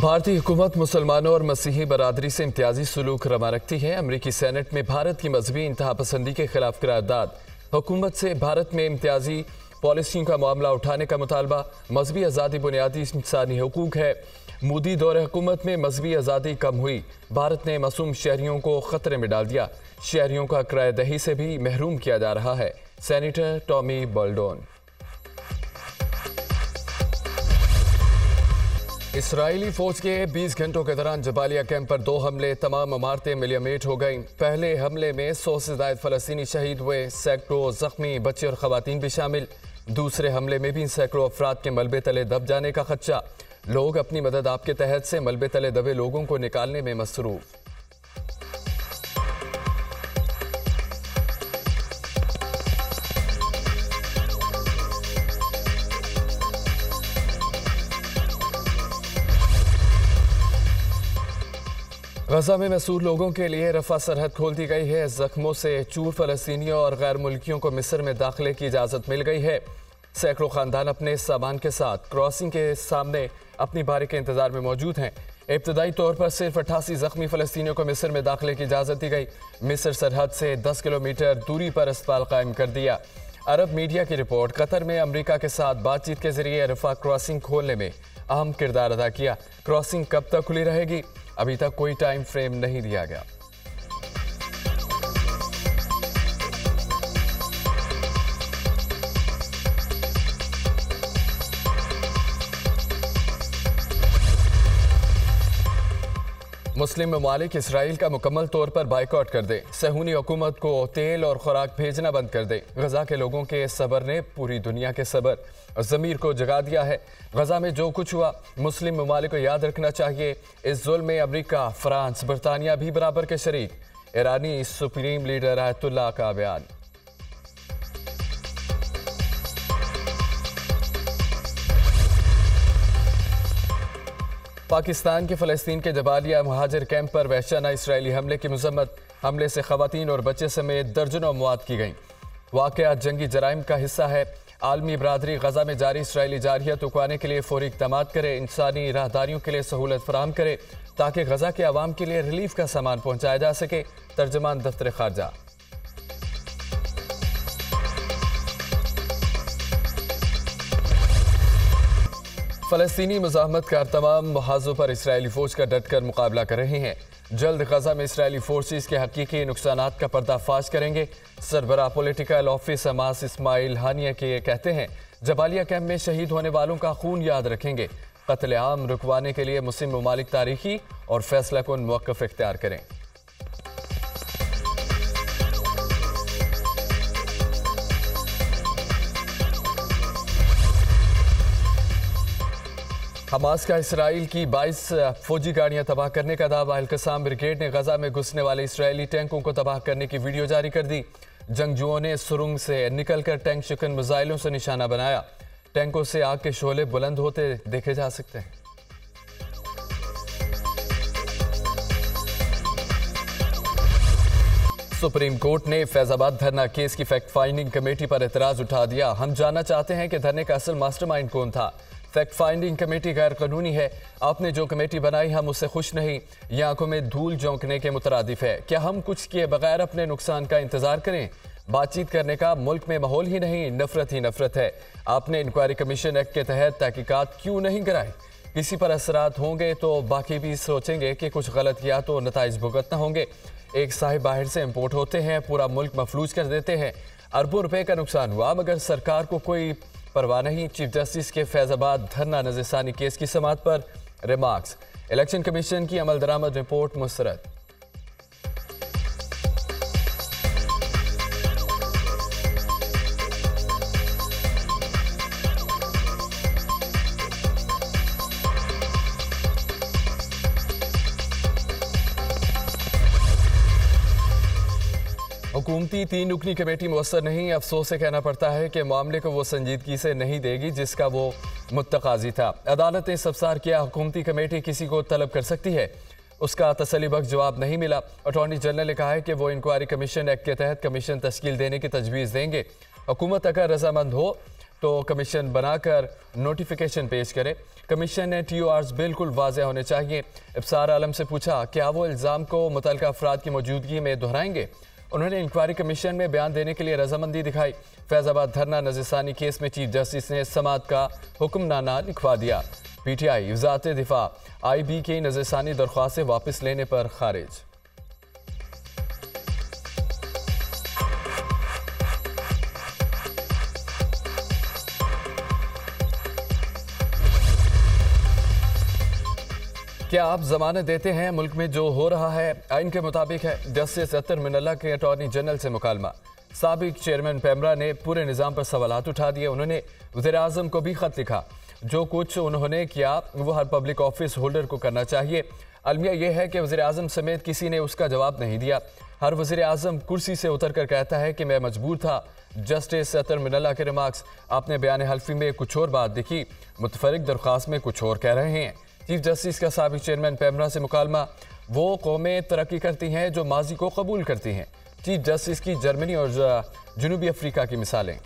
भारतीय हुकूमत मुसलमानों और मसीही बरादरी से इम्तियाजी सलूक रमा रखती है। अमरीकी सेनेट में भारत की मजहबी इंतहा पसंदी के खिलाफ करारदाद। हुकूमत से भारत में इम्तियाजी पॉलिसियों का मामला उठाने का मुतालबा। मजहबी आज़ादी बुनियादी इंसानी हुकूक है। मोदी दौरे हुकूमत में मजहबी आज़ादी कम हुई। भारत ने मासूम शहरियों को खतरे में डाल दिया। शहरियों का किराया दही से भी महरूम किया जा रहा है। Senator Tommy बोल्डोन। इसराइली फौज के 20 घंटों के दौरान जबालिया कैंप पर 2 हमले, तमाम इमारतें मिलियमेट हो गईं। पहले हमले में 100 से ज्यादा फलस्तीनी शहीद हुए, सैकड़ों जख्मी, बच्चे और खवातीन भी शामिल। दूसरे हमले में भी सैकड़ों अफराद के मलबे तले दब जाने का खदशा। लोग अपनी मदद आपके तहत से मलबे तले दबे लोगों को निकालने में मसरूफ। गजा में मसूर लोगों के लिए रफा सरहद खोल दी गई है। जख्मों से चूर फलस्तीनियों और गैर मुल्कियों को मिस्र में दाखिले की इजाज़त मिल गई है। सैकड़ों खानदान अपने सामान के साथ क्रॉसिंग के सामने अपनी बारी के इंतजार में मौजूद हैं। इब्तदाई तौर पर सिर्फ 88 जख्मी फलस्तीनियों को मिस्र में दाखिले की इजाज़त दी गई। मिस्र सरहद से 10 किलोमीटर दूरी पर अस्पताल कायम कर दिया। अरब मीडिया की रिपोर्ट, कतर में अमरीका के साथ बातचीत के जरिए रफा क्रॉसिंग खोलने में अहम किरदार अदा किया। क्रॉसिंग कब तक खुली रहेगी, अभी तक कोई टाइम फ्रेम नहीं दिया गया। मुस्लिम ममालिक इसराइल का मुकम्मल तौर पर बाइकआउट कर दे। सहूनी हुकूमत को तेल और खुराक भेजना बंद कर दे। गजा के लोगों के सब्र ने पूरी दुनिया के सब्र और ज़मीर को जगा दिया है। गजा में जो कुछ हुआ, मुस्लिम ममालिक को याद रखना चाहिए। इस जुल्म में अमरीका, फ्रांस, बरतानिया भी बराबर के शरीक। ईरानी सुप्रीम लीडर आयतुल्लाह का बयान। पाकिस्तान के फ़लस्तीन के जबालिया महाजिर कैंप पर वहशाना इसराइली हमले की मजम्मत। हमले से खवातीन और बच्चे समेत दर्जनों मौत की गईं। वाक़या जंगी जराइम का हिस्सा है। आलमी बरादरी गजा में जारी इसराइली जारहियत रुकवाने के लिए फौरी इक़दाम करे, इंसानी राहदारियों के लिए सहूलत फराहम करे ताकि गजा के आवाम के लिए रिलीफ का सामान पहुँचाया जा सके। तर्जमान दफ्तर खारजा। फ़लस्तीनी मुज़ाहमत कार तमाम महाजों पर इसराइली फ़ौज का डट कर मुकाबला कर रहे हैं। जल्द गजा में इसराइली फोर्सेस के हकीकी नुकसानात का पर्दाफाश करेंगे। सरबराह पॉलिटिकल ऑफिस हमास इस्माइल हानिया के कहते हैं, जबालिया कैंप में शहीद होने वालों का खून याद रखेंगे। कत्ले आम रुकवाने के लिए मुस्लिम ममालिक तारीखी और फैसला कुन मौक़िफ़ इख्तियार करें। हमास का इसराइल की 22 फौजी गाड़ियां तबाह करने का दावा। अल-कसाम ब्रिगेड ने गजा में घुसने वाले इसराइली टैंकों को तबाह करने की वीडियो जारी कर दी। जंगजुओं ने सुरंग से निकलकर टैंक शिकन मिसाइलों से निशाना बनाया। टैंकों से आग के शोले बुलंद होते देखे जा सकते हैं। सुप्रीम कोर्ट ने फैजाबाद धरना केस की फैक्ट फाइंडिंग कमेटी पर एतराज उठा दिया। हम जानना चाहते हैं कि धरने का असल मास्टरमाइंड कौन था। फैक्ट फाइंडिंग कमेटी गैर कानूनी है। आपने जो कमेटी बनाई, हम उससे खुश नहीं। ये आंखों में धूल झोंकने के मुतरादिफ है। क्या हम कुछ किए बगैर अपने नुकसान का इंतजार करें? बातचीत करने का मुल्क में माहौल ही नहीं, नफरत ही नफरत है। आपने इंक्वायरी कमीशन एक्ट के तहत तहकीकात क्यों नहीं कराई? किसी पर असरात होंगे तो बाकी भी सोचेंगे कि कुछ गलत किया तो नताइज भुगतना होंगे। एक साहिब बाहर से इम्पोर्ट होते हैं, पूरा मुल्क मफलूज कर देते हैं। अरबों रुपए का नुकसान हुआ मगर सरकार को कोई परवाह नहीं। चीफ जस्टिस के फैजाबाद धरना नज़रसानी केस की समाअत पर रिमार्क्स। इलेक्शन कमीशन की अमल दरामद रिपोर्ट मुस्तरद। हुकूमती 3 रुकनी कमेटी मुअस्सर नहीं। अफसोस से कहना पड़ता है कि मामले को वो संजीदगी से नहीं देगी जिसका वो मुत्तकाजी था। अदालत ने इस्तफसार किया, हुकूमती कमेटी किसी को तलब कर सकती है। उसका तसल्लीबख्श जवाब नहीं मिला। अटॉर्नी जनरल ने कहा है कि वो इंक्वायरी कमीशन एक्ट के तहत कमीशन तश्कील देने की तजवीज़ देंगे। हुकूमत अगर रजामंद हो तो कमीशन बनाकर नोटिफिकेशन पेश करे। कमीशन ने TORs बिल्कुल वाज़ेह होने चाहिए। इब्सार आलम से पूछा क्या वो इल्ज़ाम को मुतल्लिका अफराद की मौजूदगी में दोहराएंगे। उन्होंने इंक्वायरी कमीशन में बयान देने के लिए रजामंदी दिखाई। फैज़ाबाद धरना नज़रसानी केस में चीफ जस्टिस ने समाअत का हुक्मनामा लिखवा दिया। PTI वज़ारत दिफा IB की नज़रसानी दरख्वास्तें वापस लेने पर खारिज। क्या आप जमानत देते हैं? मुल्क में जो हो रहा है आइन के मुताबिक है। जस्टिस अतर मिनल्ला के अटॉर्नी जनरल से मुकालमा। साबिक चेयरमैन पैमरा ने पूरे निज़ाम पर सवालात उठा दिए। उन्होंने वज़ीर आज़म को भी खत लिखा। जो कुछ उन्होंने किया वो हर पब्लिक ऑफिस होल्डर को करना चाहिए। अलमिया यह है कि वज़ीर आज़म समेत किसी ने उसका जवाब नहीं दिया। हर वज़ीर आज़म कुर्सी से उतर कर कहता है कि मैं मजबूर था। जस्टिस अतर मिनल्ला के रिमार्क्स आपने बयान हल्फी में कुछ और बात दिखी, मुतफरिक दरख्वास्त में कुछ और कह रहे हैं। चीफ जस्टिस का साबिक चेयरमैन पैमरा से मुकालमा। वो कौमें तरक्की करती हैं जो माजी को कबूल करती हैं। चीफ जस्टिस की जर्मनी और जनूबी अफ्रीका की मिसालें।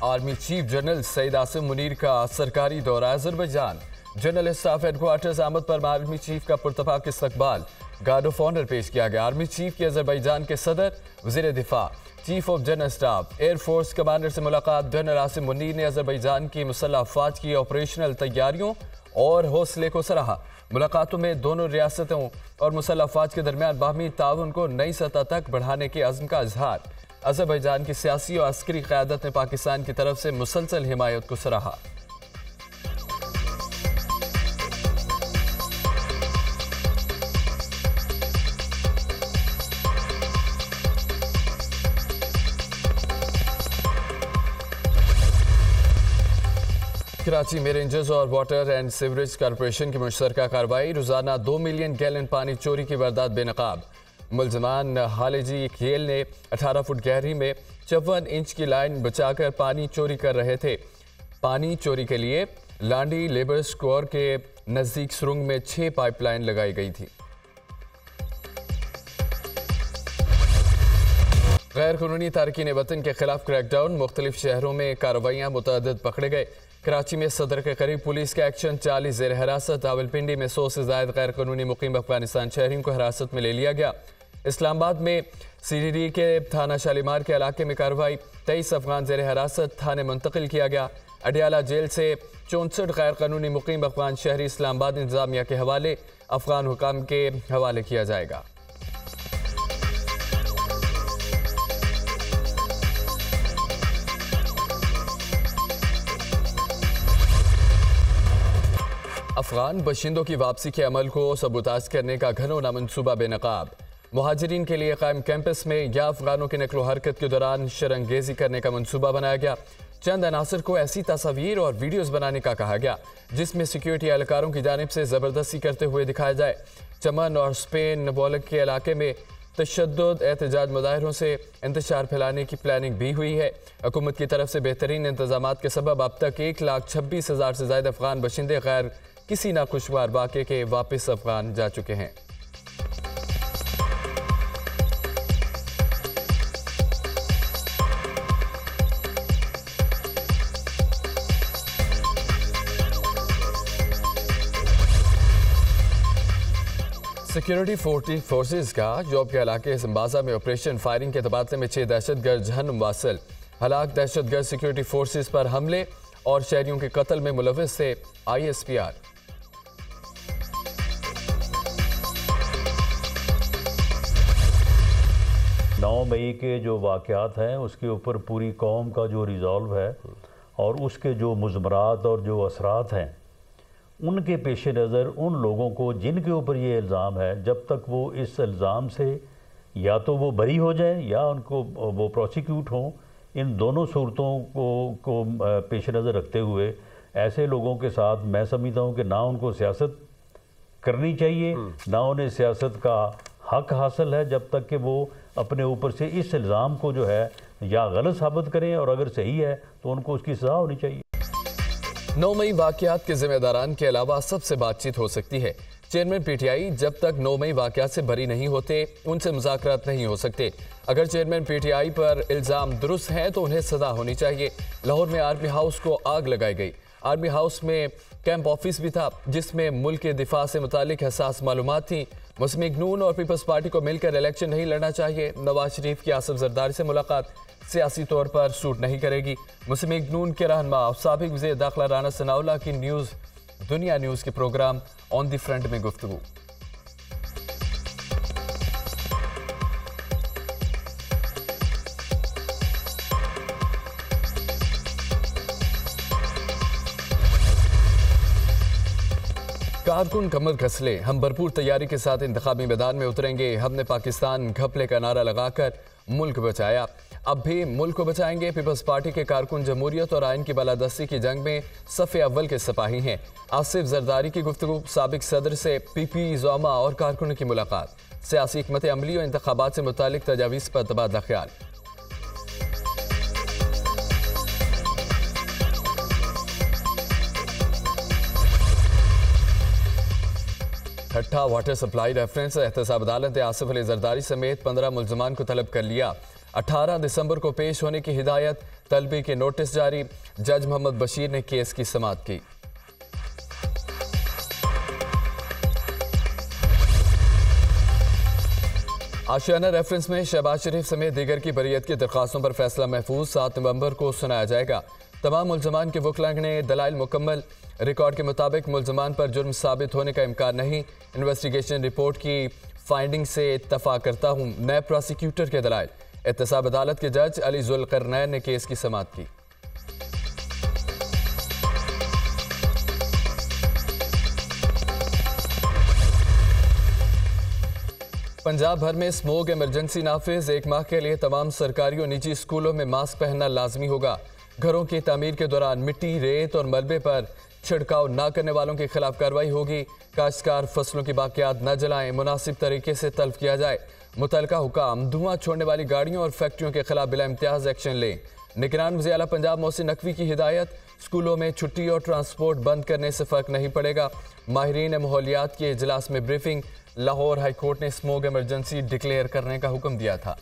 Army chief general Saeed Asim Munir का सरकारी दौरा अज़रबैजान। जनरल स्टाफ हेडक्वार्टर्स आमद पर आर्मी चीफ का पुरतफाक इस्तकबाल, गार्ड ऑफ ऑनर पेश किया गया। आर्मी चीफ के अज़रबैजान के सदर, वज़ीर दिफा, chief of general staff, air force commander से मुलाकात। जनरल आसिम मुनीर ने अज़रबैजान की मुसल्लह अफवाज की ऑपरेशनल तैयारियों और हौसले को सराहा। मुलाकातों में दोनों रियासतों और मुसल्लह अफवाज के दरमियान बाहमी ताउन को नई सतह तक बढ़ाने के अज़्म का इजहार। अज़रबैजान की सियासी और अस्करी क़यादत ने पाकिस्तान की तरफ से मुसलसल हिमायत को सराहा। कराची में रेंजर्स और वाटर एंड सीवरेज कॉरपोरेशन की मुश्तरका कार्रवाई। रोजाना 2 मिलियन गैलन पानी चोरी की वारदात बेनकाब। मुलजमान हालेजी खेल ने 18 फुट गहरी में 54 इंच की लाइन बचाकर पानी चोरी कर रहे थे। पानी चोरी के लिए लांडी लेबर स्क्वायर के नज़दीक सुरंग में 6 पाइपलाइन लगाई गई थी। गैर कानूनी तारकीन वतन के खिलाफ क्रैकडाउन। मुख्तलिफ शहरों में कार्रवाइयाँ मुतअद्दिद पकड़े गए। कराची में सदर के करीब पुलिस का एक्शन, 40 ज़ेर हिरासत। रावलपिंडी में 100 से ज़ायद गैर कानूनी मुकीम अफगानिस्तान शहरियों को हिरासत में ले लिया गया। इस्लामाबाद में CDD के थाना शालीमार के इलाके में कार्रवाई, 23 अफगान ज़ेर हिरासत थाने मुंतकिल किया गया। अडियाला जेल से 64 गैर कानूनी मुकीम अफगान शहरी इस्लामाबाद इंतजामिया के हवाले, अफगान हुकाम के हवाले किया जाएगा। अफगान बशिंदों की वापसी के अमल को सबूताज करने का घनौना मनसूबा बेनकाब। मुहाजिरीन के लिए कायम कैंपस में या अफगानों की नकलो हरकत के दौरान शरंगेजी करने का मनसूबा बनाया गया। चंद अनासर को ऐसी तस्वीर और वीडियोस बनाने का कहा गया जिसमें सिक्योरिटी एहलकारों की जानिब से ज़बरदस्ती करते हुए दिखाया जाए। चमन और स्पेन बोलक के इलाके में तशद्दुद एहतजाज मुजाहिरों से इंतशार फैलाने की प्लानिंग भी हुई है। हुकूमत की तरफ से बेहतरीन इंतजामात के सबब अब तक 1,26,000 से ज़्यादा अफगान बशिंदे गैर किसी नाखुशगवार वाक़े के वापस अफगान जा चुके हैं। सिक्योरिटी फोर्सेस का जॉब के इलाके सिम्बाजा में ऑपरेशन फायरिंग के तबादले में 6 दहशतगर्द जहन्नुम वासिल। हलाक दहशतगर्द सिक्योरिटी फोर्सेस पर हमले और शहरियों के कत्ल में मुलव्विस थे ISPR। नौ मई के जो वाक़यात हैं उसके ऊपर पूरी कौम का जो रिज़ॉल्व है और उसके जो मुज़मरात और जो असरात हैं उनके पेश नज़र उन लोगों को जिनके ऊपर ये इल्ज़ाम है, जब तक वो इस इल्ज़ाम से या तो वो बरी हो जाए या उनको वो प्रोसिक्यूट हों, इन दोनों सूरतों को पेश नज़र रखते हुए ऐसे लोगों के साथ मैं समझता हूँ कि ना उनको सियासत करनी चाहिए, ना उन्हें सियासत का हक हासिल है जब तक कि वो अपने ऊपर से इस इल्ज़ाम को जो है या गलत साबित करें और अगर सही है तो उनको उसकी सज़ा होनी चाहिए। 9 मई वाक़यात के जिम्मेदारान के अलावा सबसे बातचीत हो सकती है। चेयरमैन पीटीआई जब तक 9 मई वाकयात से बरी नहीं होते उनसे मुज़ाकरात नहीं हो सकते। अगर चेयरमैन पीटीआई पर इल्ज़ाम दुरुस्त हैं तो उन्हें सज़ा होनी चाहिए। लाहौर में आर्मी हाउस को आग लगाई गई। आर्मी हाउस में कैंप ऑफिस भी था जिसमें मुल्क के दिफा से मुतालिक हसास मालूमात थी। मुस्लिम लीग नून और पीपल्स पार्टी को मिलकर इलेक्शन नहीं लड़ना चाहिए। नवाज शरीफ की आसिफ जरदारी से मुलाकात सियासी तौर पर सूट नहीं करेगी। मुस्लिम लीग नून के रहनुमा और साबिक वज़ीर दाखिला राना सनाउल्लाह की न्यूज़ दुनिया न्यूज़ के प्रोग्राम ऑन द फ्रंट में गुफ्तगू। कारकुन कमर कसले, हम भरपूर तैयारी के साथ इंतखाबी मैदान में उतरेंगे। हमने पाकिस्तान घपले का नारा लगाकर मुल्क बचाया, अब भी मुल्क को बचाएंगे। पीपल्स पार्टी के कारकुन जमहूरियत और आइन की बालादस्ती की जंग में सफ़े अव्वल के सिपाही हैं। आसिफ जरदारी की गुफ्तगू, साबिक सदर से पीपी ज़ोमा और कारकुन की मुलाकात, सियासी हिकमत अमली और इंतखाबात से मुतालिक तजावीज़ पर तबादला ख्याल। ठट्ठा वाटर सप्लाई रेफरेंस, एहतसाब अदालत ने आसिफ अली जरदारी समेत 15 मुल्जमान को तलब कर लिया। 18 दिसंबर को पेश होने की हिदायत, तलबी के नोटिस जारी। जज मोहम्मद बशीर ने केस की समाअत की। आशियाना रेफरेंस में शहबाज शरीफ समेत दीगर की बरीयत की दरख्वास्तों पर फैसला महफूज 7 नवंबर को सुनाया जाएगा। तमाम मुल्जमान के वकला ने दलाइल मुकम्मल। रिकॉर्ड के मुताबिक मुल्जमान पर जुर्म साबित होने का इम्कान नहीं। इन्वेस्टिगेशन रिपोर्ट की फाइंडिंग से इत्तफाक करता हूँ, नए प्रोसिक्यूटर के दलाइल। एहतसाब अदालत के जज अली जुल्करनैन ने केस की समाअत की। पंजाब भर में स्मोक इमरजेंसी नाफिज, 1 माह के लिए तमाम सरकारी और निजी स्कूलों में मास्क पहनना लाजमी होगा। घरों की तामीर के दौरान मिट्टी, रेत और मलबे पर छिड़काव न करने वालों के खिलाफ कार्रवाई होगी। काश्तकार फसलों की बाकियात न जलाएं, मुनासिब तरीके से तल्फ किया जाए। मुतलका हुकाम धुआं छोड़ने वाली गाड़ियों और फैक्ट्रियों के खिलाफ बिला इम्तियाज एक्शन लें। निगरान वज़ीर आला पंजाब मोहसिन नकवी की हिदायत, स्कूलों में छुट्टी और ट्रांसपोर्ट बंद करने से फ़र्क नहीं पड़ेगा। माहिरीन माहौलियात के इजलास में ब्रीफिंग, लाहौर हाई कोर्ट ने स्मोक इमरजेंसी डिक्लेयर करने का हुक्म दिया था।